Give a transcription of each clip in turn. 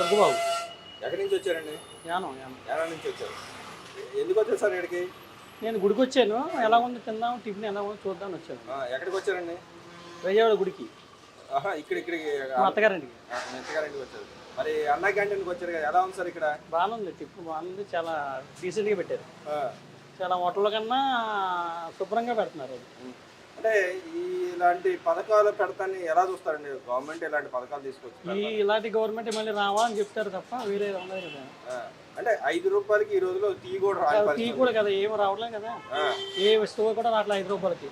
దుర్గబాబు. ఎక్కడి నుంచి వచ్చారండి? యానం యానం. యానం నుంచి వచ్చారు. ఎందుకు వచ్చారు సార్ ఇక్కడికి? నేను గుడికి వచ్చాను. ఎలా ఉంది తిందాం, టిఫిన్ ఎలా ఉందో చూద్దామని వచ్చాను. ఎక్కడికి వచ్చారండి? విజయవాడ గుడికి. ఇక్కడికి మా అత్తగారింటికి. మీ అత్తగారింటికి వచ్చారు. మరి అన్నా క్యాంటీన్కి వచ్చారు కదా, ఎలా ఉంది సార్ ఇక్కడ? బాగానే ఉంది, టిఫిన్ బాగుంది, చాలా డీసెంట్గా పెట్టారు. ఆ, చాలా హోటల్ కన్నా శుభ్రంగా పెడుతున్నారు. అంటే ఇలాంటి పథకాలు పెడతాన్ని ఎలా చూస్తారండి? గవర్నమెంట్ ఇలాంటి పథకాలు తీసుకొచ్చి ఇలాంటి గవర్నమెంట్ మళ్ళీ రావాలని చెప్తారు తప్ప వేరే ఉండదు కదా. అంటే 5 రూపాయలకి ఈ రోజులో టీ కూడా రాదు. టీ కూడా కదా, ఏమి రావట్లేదు కదా. ఏ వస్తువు కూడా రావట్లేదు 5 రూపాయలకి.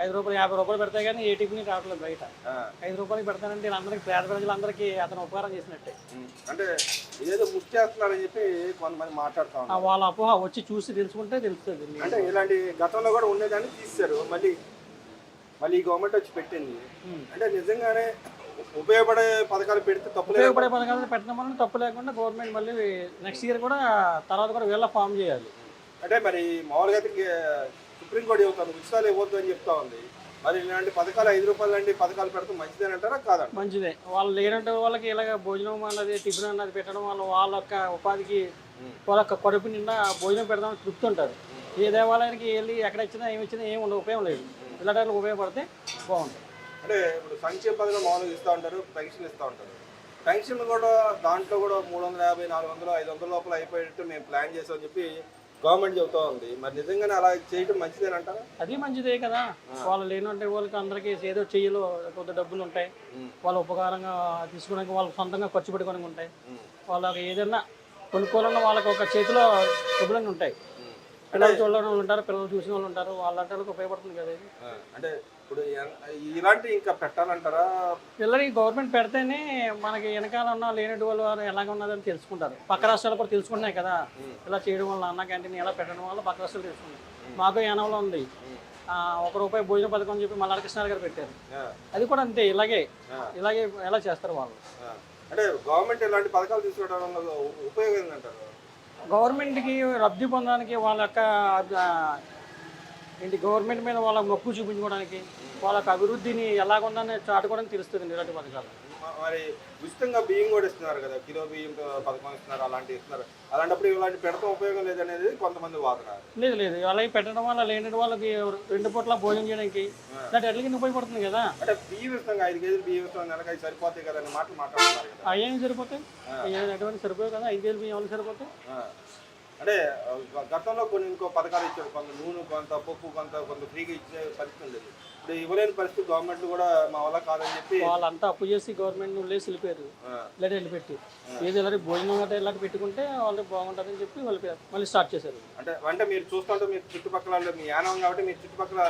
5 రూపాయలు 50 రూపాయలు పెడతాయి కానీ ఏ టిఫిన్ రావట్లేదు బయట. 5 రూపాయలకి పెడతానంటే వీళ్ళందరికీ పేద ప్రజలందరికీ అతను ఉపకారం చేసినట్టే. అంటే ఇదేదో ముష్టి చేస్తున్నారని చెప్పి కొంతమంది మాట్లాడుతూ ఉన్నారు. వాళ్ళ అపోహ వచ్చి చూసి తెలుసుకుంటే తెలుస్తుంది. అంటే ఇలాంటి గతంలో కూడా ఉండేదాన్ని తీశారు, మళ్ళీ ఈ గవర్నమెంట్ వచ్చి పెట్టింది. అంటే నిజంగానే ఉపయోగపడే పథకాలు పెడితే తప్పు. ఉపయోగపడే పథకాలు పెట్టడం వల్ల తప్పు లేకుండా గవర్నమెంట్ మళ్ళీ నెక్స్ట్ ఇయర్ కూడా తర్వాత కూడా వీళ్ళ ఫామ్ చేయాలి. అంటే మరి మామూలుగా అయితే సుప్రీంకోర్టు చెబుతాను ఉచితాలు ఇవ్వద్దు అని చెప్తా ఉంది. మరి ఇలాంటి పథకాలు 5 రూపాయలు లాంటి పథకాలు పెడితే మంచిదేనంటారా కాదండి? మంచిదే. వాళ్ళు లేనంటే వాళ్ళకి ఇలాగ భోజనం అన్నది టిఫిన్ అన్నది పెట్టడం వల్ల వాళ్ళ యొక్క ఉపాధికి వాళ్ళ యొక్క కడుపు నిండా భోజనం పెడదామని తృప్తి ఉంటారు. ఏ దేవాలయానికి వెళ్ళి ఎక్కడ ఇచ్చినా ఏమి ఇచ్చినా ఏమి ఉండదు, ఉపయోగం లేదు. ఇలాంటి వాళ్ళకి ఉపయోగపడితే బాగుంటుంది. అంటే ఇప్పుడు సంక్షేమ పథకం మామూలుగా ఇస్తూ ఉంటారు, పెన్షన్ ఇస్తూ ఉంటారు. పెన్షన్ కూడా దాంట్లో కూడా 350, 400, 500 లోపల అయిపోయేటట్టు మేము ప్లాన్ చేసామని చెప్పి గవర్నమెంట్ చెబుతూ ఉంది. మరి నిజంగానే అలా చేయడం మంచిదేనంటారా? అది మంచిదే కదా. వాళ్ళు లేనంటే వాళ్ళకి అందరికీ ఏదో చెయ్యిలో కొంత డబ్బులు ఉంటాయి, వాళ్ళ ఉపకారంగా తీసుకోవడానికి వాళ్ళు సొంతంగా ఖర్చు పెట్టుకోవడానికి ఉంటాయి. వాళ్ళకి ఏదైనా కొనుక్కోవాలన్నా వాళ్ళకి ఒక చేతిలో డబ్బులన్నీ ఉంటాయి. పిల్లలు చూడడం వాళ్ళు ఉంటారు, పిల్లలు చూసిన వాళ్ళు ఉంటారు, వాళ్ళంటే వాళ్ళకి ఉపయోగపడుతుంది కదా ఇది. అంటే ఇప్పుడు ఇలాంటి ఇంకా పెట్టాలంటారా? పిల్లలకి గవర్నమెంట్ పెడితేనే మనకి వెనకాల ఉన్న లేనటి వాళ్ళు ఎలాగ ఉన్నదని తెలుసుకుంటారు. పక్క రాష్ట్రాలు కూడా తెలుసుకుంటున్నాయి కదా. ఇలా చేయడం వల్ల అన్న క్యాంటీన్ ఎలా పెట్టడం వల్ల పక్క రాష్ట్రాలు తెలుసుకుంటాయి. మాకు యానంలో ఉంది ₹1 భోజన పథకం అని చెప్పి మల్లాడి కృష్ణ గారు పెట్టారు. అది కూడా అంతే, ఇలాగే ఎలా చేస్తారు వాళ్ళు. అంటే గవర్నమెంట్ ఇలాంటి పథకాలు తీసుకోవడం వల్ల ఉపయోగం ఏంటంటారు? గవర్నమెంట్కి లబ్ధి పొందడానికి వాళ్ళ యొక్క గవర్నమెంట్ మీద వాళ్ళ మొక్కు చూపించుకోవడానికి వాళ్ళకి అభివృద్ధిని ఎలాగుందని చాటుకోవడానికి తెలుస్తుంది ఇలాంటి పథకాలు. మరి ఉచితంగా బియ్యం కూడా ఇస్తున్నారు కదా, కిలో బియ్యం పథకం ఇస్తున్నారు, అలాంటివి ఇస్తున్నారు. అలాంటప్పుడు ఇలాంటి పెడతాం ఉపయోగం లేదనేది కొంతమంది వాదన. లేదు అలాగే పెట్టడం వల్ల లేని వాళ్ళకి 2 పూట్ల భోజనం చేయడానికి ఇలాంటి ఎట్లకి ఉపయోగపడుతుంది కదా. అంటే బియ్యం ఇస్తాం, 5 కేజీలు బియ్యం ఇస్తాం, నెలకి సరిపోతాయి కదా అని మాట్లాడుతున్నారు కదా. అయ్యేం సరిపోతాయి, ఎటువంటి సరిపోయి కదా. 5 కేజీలు బియ్యం వాళ్ళకి సరిపోతాయి. అంటే గతంలో ఇంకో పథకాలు ఇచ్చారు, కొంత నూనె, కొంత పప్పు, కొంత ఫ్రీగా ఇచ్చే పరిస్థితి ఉండేది. ఇప్పుడు ఇవ్వలేని పరిస్థితి గవర్నమెంట్ కూడా మా వల్ల కాదని చెప్పి వాళ్ళంతా అప్పు చేసి గవర్నమెంట్ లేసి వెళ్ళిపోయారు. ఇలాంటి వెళ్ళిపెట్టి ఏది ఇలాంటి భోజనం గట్రా ఇలాంటి పెట్టుకుంటే వాళ్ళకి బాగుంటుందని చెప్పి వెళ్ళిపోయారు, మళ్ళీ స్టార్ట్ చేశారు. అంటే మీరు చూస్తుంటే మీరు చుట్టుపక్కల మీ యానం కాబట్టి మీ చుట్టుపక్కల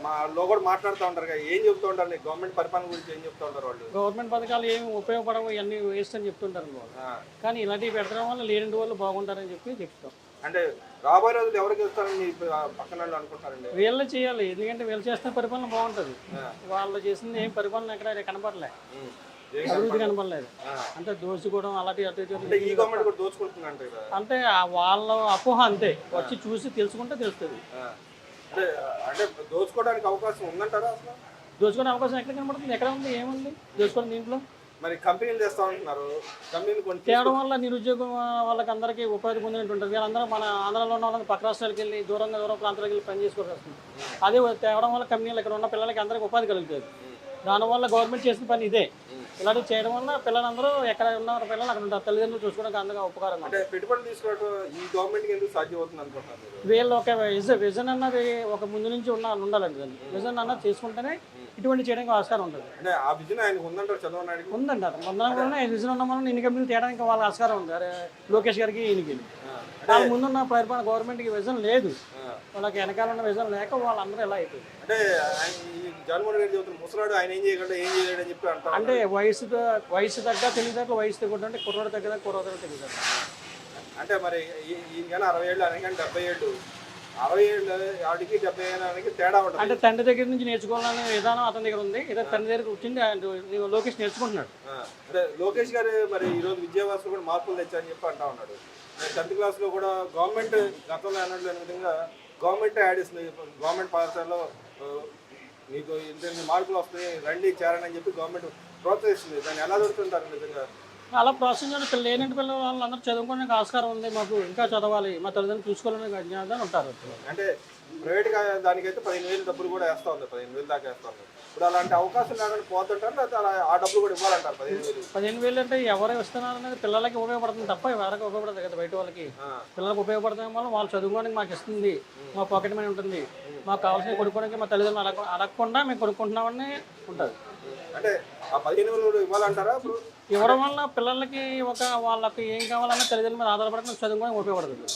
మాలో కూడా మాట్లాడుతూ ఉంటారు కదా, ఏం చెప్తూ ఉంటారు గవర్నమెంట్ పరిపాలన గురించి, ఏం చెప్తూ ఉంటారు వాళ్ళు? గవర్నమెంట్ పథకాలు ఏమి ఉపయోగపడవు, ఇవన్నీ వేస్ట్ అని చెప్తుంటారు వాళ్ళు. కానీ ఇలాంటివి పెట్టడం వల్ల లేని వాళ్ళు బాగుంటారని చెప్పి చెప్తాం. అంటే రాబోయే రోజులు ఎవరికి ఇస్తారని పక్కన అనుకుంటారండి? వీళ్ళు చేయాలి, ఎందుకంటే వీళ్ళు చేస్తే పరిపాలన బాగుంటుంది. వాళ్ళు చేసింది ఏం పరిపాలన ఎక్కడ కనపడలే, అభివృద్ధి కనపడలేదు. అంటే దోచుకోవడం అలాంటి అంటే వాళ్ళ అపోహ అంతే. వచ్చి చూసి తెలుసుకుంటే తెలుస్తుంది. అంటే దోచుకోవడానికి అవకాశం ఉందంటారా? అసలు దోచుకునే అవకాశం ఎక్కడ కనబడుతుంది? ఎక్కడ ఉంది, ఏముంది దోచుకోవడం దీంట్లో? మరి కంపెనీలు చేస్తా ఉంటున్నారు, కంపెనీలు తేవడం వల్ల నిరుద్యోగం వాళ్ళకి అందరికీ ఉపాధి పొందినట్టు ఉంటుంది. వీళ్ళందరూ మన ఆంధ్రాలో ఉన్న వాళ్ళకి పక్క రాష్ట్రాలకు వెళ్ళి దూర ప్రాంతాలకు వెళ్ళి పని చేసుకోవాల్సి వస్తుంది. అదే తేవడం వల్ల కంపెనీలు ఇక్కడ ఉన్న పిల్లలకి అందరికీ ఉపాధి కలుగుతుంది. దానివల్ల గవర్నమెంట్ చేసిన పని ఇదే. ఇలాంటివి చేయడం వల్ల పిల్లలందరూ ఎక్కడ ఉన్న పిల్లలు అక్కడ ఉంటారు, తల్లిదండ్రులు చూసుకోవడానికి అందరికీ ఉపకారం. అంటే పెట్టుబడి తీసుకోవడం ఈ గవర్నమెంట్కి ఎందుకు సాధ్యం అవుతుంది అనుకుంటున్నారు? వీళ్ళు ఒక విజన్ అన్నది ఒక ముందు నుంచి ఉండాలండి. దాన్ని విజన్ అన్నది చేసుకుంటేనే ఇటువంటి చేయడానికి ఆస్కారం ఉంటుంది. అంటే ఆ విజన్ ఆయనకు ఉందంటారు, చంద్రబాబు నాయుడు ఉందంటారు. మొన్న విజన్ ఉన్న మనం ఇన్ని కంపెనీలు తేయడానికి వాళ్ళ ఆస్కారం ఉంది. అరే లోకేష్ గారికి ఈయనకి ముందున్న పరిపాలన గవర్నమెంట్కి విజన్ లేదు, వాళ్ళకి వెనకాల ఉన్న విజన్ లేక వాళ్ళందరూ ఎలా అయిపోయింది. అంటే జగన్మోహన్ రెడ్డి చెబుతున్నారు ముసలాడు ఆయన ఏం చేయకుండా ఏం చేయలేడు అని చెప్పి అంటారు. అంటే వయసు తగ్గ తెలియదు, వయసు తగ్గంటే కుర్రోడు తగ్గదా కుర్రోడు తెలియదు. అంటే మరి ఈయన 60 ఏళ్ళు అనగానే 70 ఏళ్ళు, 60 ఏళ్ళు ఆడికి 70 ఏళ్ళకి తేడా ఉంటుంది. అంటే తండ్రి దగ్గర నుంచి నేర్చుకోవాలనే విధానం అతని దగ్గర ఉంది. ఏదో తండ్రి దగ్గర వచ్చింది లోకేష్ నేర్చుకుంటున్నాడు. అంటే లోకేష్ గారు మరి ఈరోజు విద్యావ్యవస్థలో కూడా మార్పులు తెచ్చారని చెప్పి అంటా ఉన్నాడు. 10th క్లాస్లో కూడా గవర్నమెంట్ గతంలో అన్నట్లు అనే విధంగా గవర్నమెంట్ యాడ్ ఇస్తుంది, గవర్నమెంట్ పాఠశాలలో మీకు ఇంత మార్కులు వస్తాయి రండి చేరని అని చెప్పి గవర్నమెంట్ ప్రోత్సహిస్తుంది. దాన్ని ఎలా దొరుకుతుంటారు నిజంగా? అలా ప్రోత్సహించాలి. లేనంటి పిల్లలు వాళ్ళందరూ చదువుకోవడానికి ఆస్కారం ఉంది, మాకు ఇంకా చదవాలి, మా తల్లిదండ్రులు చూసుకోవాలని అజ్ఞానం ఉంటారు. అంటే ప్రైవేట్ దానికైతే 15,000 డబ్బులు కూడా వేస్తా ఉంది, 15,000 దాకా వేస్తా ఉంది. ఇప్పుడు అలాంటి అవకాశం లేకుండా పోతుంటారు, లేకపోతే అలా ఆ డబ్బులు కూడా ఇవ్వాలంటారు 15,000. 15,000 అంటే ఎవరు ఇస్తున్నారు అనేది పిల్లలకి ఉపయోగపడుతుంది తప్ప ఎవరికి ఉపయోగపడదు కదా, బయట వాళ్ళకి. పిల్లలకు ఉపయోగపడడం వల్ల వాళ్ళు చదువుకోవడానికి మాకు ఇస్తుంది, మా పాకెట్ మనీ ఉంటుంది, మాకు కావాల్సిన కొనుక్కోవడానికి మా తల్లిదండ్రులు అడగకుండా మేము కొనుక్కుంటున్నామని ఉంటుంది. అంటే ఆ 15,000 ఇవ్వాలంటారా ఇప్పుడు? ఇవ్వడం వల్ల పిల్లలకి వాళ్ళకి ఏం కావాలన్నా తల్లిదండ్రుల మీద ఆధారపడకుండా చదువుకోవడానికి ఉపయోగపడుతుంది.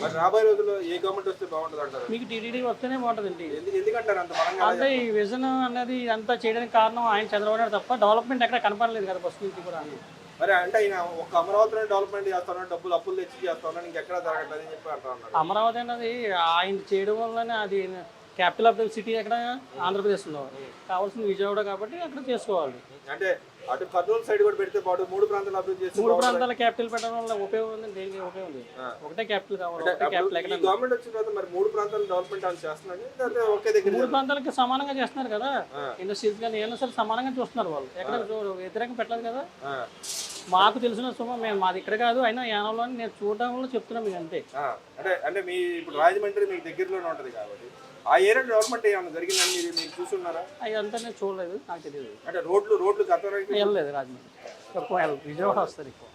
మరి రాబోయే రోజుల్లో ఏ గవర్నమెంట్ వస్తే బాగుంటుంది అంటారు? మీకు టీటీడీ వస్తేనే బాగుంటుందండి. ఎందుకంటారు అంత బలంగా? అంటే ఈ విజన్ అనేది అంతా చేయడానికి కారణం ఆయన చంద్రబాబు నాయుడు తప్ప డెవలప్మెంట్ ఎక్కడ కనపడలేదు కదా ఫస్ట్ నుంచి కూడా. మరి అంటే ఆయన ఒక అమరావతిని డెవలప్మెంట్ చేస్తాను, డబ్బులు అప్పులు తెచ్చి చేస్తాను, ఇంకెక్కడ జరగట్లేదు అని చెప్పి అంటున్నారు. అమరావతి అనేది ఆయన చేయడం వల్లనే అది క్యాపిటల్ ఆఫ్ ద సిటీ ఎక్కడ ఆంధ్రప్రదేశ్లో, కావాల్సిన విజయవాడ కాబట్టి అక్కడ చేసుకోవాలి. అంటే అటు కర్నూలు సైడ్ కూడా పెడితే పాటు 3 ప్రాంతాలు అభివృద్ధి చేస్తే 3 ప్రాంతాల క్యాపిటల్ పెట్టడం వల్ల ఉపయోగం ఉంది, దేనికి ఉపయోగం ఉంది? ఒకటే క్యాపిటల్ కావాలి, ఒకటే క్యాపిటల్ ఎక్కడ. గవర్నమెంట్ వచ్చిన తర్వాత మరి 3 ప్రాంతాలు డెవలప్మెంట్ అని చేస్తున్నారు, లేకపోతే ఒకే దగ్గర 3 ప్రాంతాలకి సమానంగా చేస్తున్నారు కదా, ఇండస్ట్రీస్ కానీ ఏమైనా సరే సమానంగా చూస్తున్నారు వాళ్ళు, ఎక్కడ వ్యతిరేకం పెట్టలేదు కదా. మాకు తెలిసిన మాది ఇక్కడ కాదు, అయినా యానంలో నేను చూడడం వల్ల చెప్తున్నాను మీకు అంతే. అంటే మీ ఇప్పుడు రాజమండ్రి మీకు దగ్గరలోనే ఉంటుంది కాబట్టి ఆ ఏరియా డెవలప్మెంట్ ఏమైనా జరిగిందని మీరు చూస్తున్నారా? అదంతా నేను చూడలేదు, నాకు తెలియదు. అంటే రోడ్లు గతంలో వెళ్ళలేదు రాజమండ్రి, ఎక్కువ విజయవాడ వస్తారు ఎక్కువ.